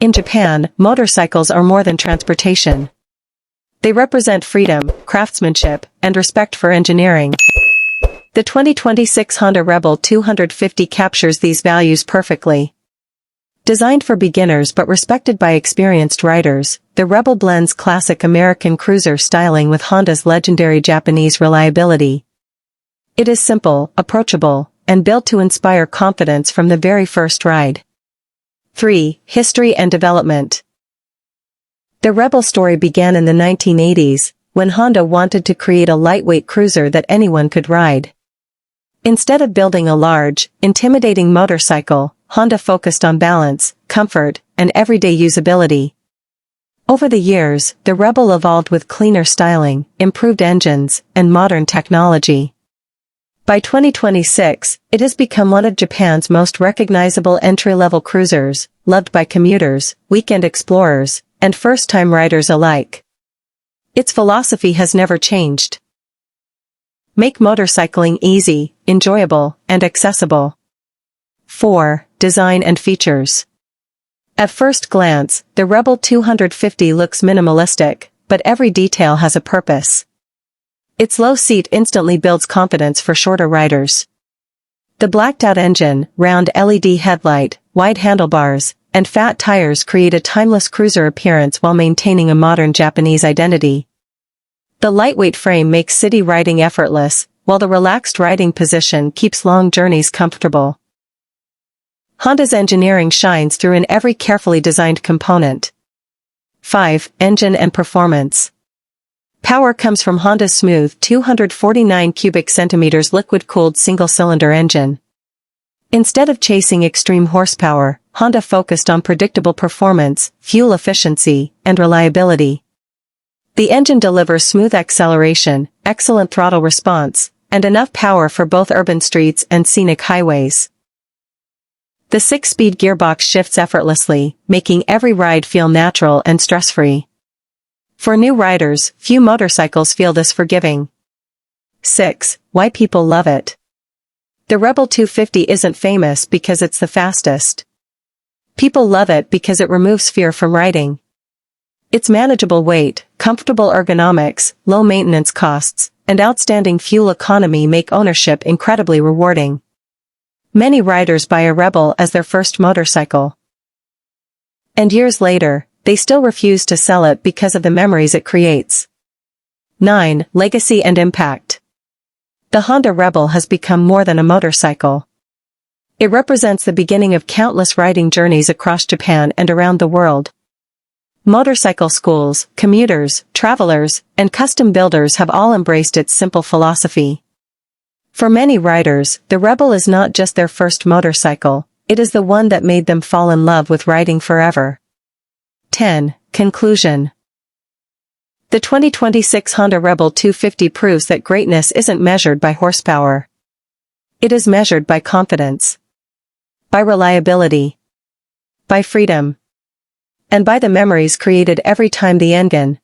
In Japan, motorcycles are more than transportation. They represent freedom, craftsmanship, and respect for engineering. The 2026 Honda Rebel 250 captures these values perfectly. Designed for beginners but respected by experienced riders, the Rebel blends classic American cruiser styling with Honda's legendary Japanese reliability. It is simple, approachable, and built to inspire confidence from the very first ride. 3. History and development. The Rebel story began in the 1980s, when Honda wanted to create a lightweight cruiser that anyone could ride. Instead of building a large, intimidating motorcycle, Honda focused on balance, comfort, and everyday usability. Over the years, the Rebel evolved with cleaner styling, improved engines, and modern technology. By 2026, it has become one of Japan's most recognizable entry-level cruisers, loved by commuters, weekend explorers, and first-time riders alike. Its philosophy has never changed. Make motorcycling easy, enjoyable, and accessible. 4. Design and features. At first glance, the Rebel 250 looks minimalistic, but every detail has a purpose. Its low seat instantly builds confidence for shorter riders. The blacked-out engine, round LED headlight, wide handlebars, and fat tires create a timeless cruiser appearance while maintaining a modern Japanese identity. The lightweight frame makes city riding effortless, while the relaxed riding position keeps long journeys comfortable. Honda's engineering shines through in every carefully designed component. 5. Engine and performance. Power comes from Honda's smooth 249 cubic centimeters liquid-cooled single-cylinder engine. Instead of chasing extreme horsepower, Honda focused on predictable performance, fuel efficiency, and reliability. The engine delivers smooth acceleration, excellent throttle response, and enough power for both urban streets and scenic highways. The 6-speed gearbox shifts effortlessly, making every ride feel natural and stress-free. For new riders, few motorcycles feel this forgiving. 6. Why people love it. The Rebel 250 isn't famous because it's the fastest. People love it because it removes fear from riding. Its manageable weight, comfortable ergonomics, low maintenance costs, and outstanding fuel economy make ownership incredibly rewarding. Many riders buy a Rebel as their first motorcycle. And years later, they still refuse to sell it because of the memories it creates. 9. Legacy and impact. The Honda Rebel has become more than a motorcycle. It represents the beginning of countless riding journeys across Japan and around the world. Motorcycle schools, commuters, travelers, and custom builders have all embraced its simple philosophy. For many riders, the Rebel is not just their first motorcycle, it is the one that made them fall in love with riding forever. 10. Conclusion. The 2026 Honda Rebel 250 proves that greatness isn't measured by horsepower. It is measured by confidence, by reliability, by freedom, and by the memories created every time the engine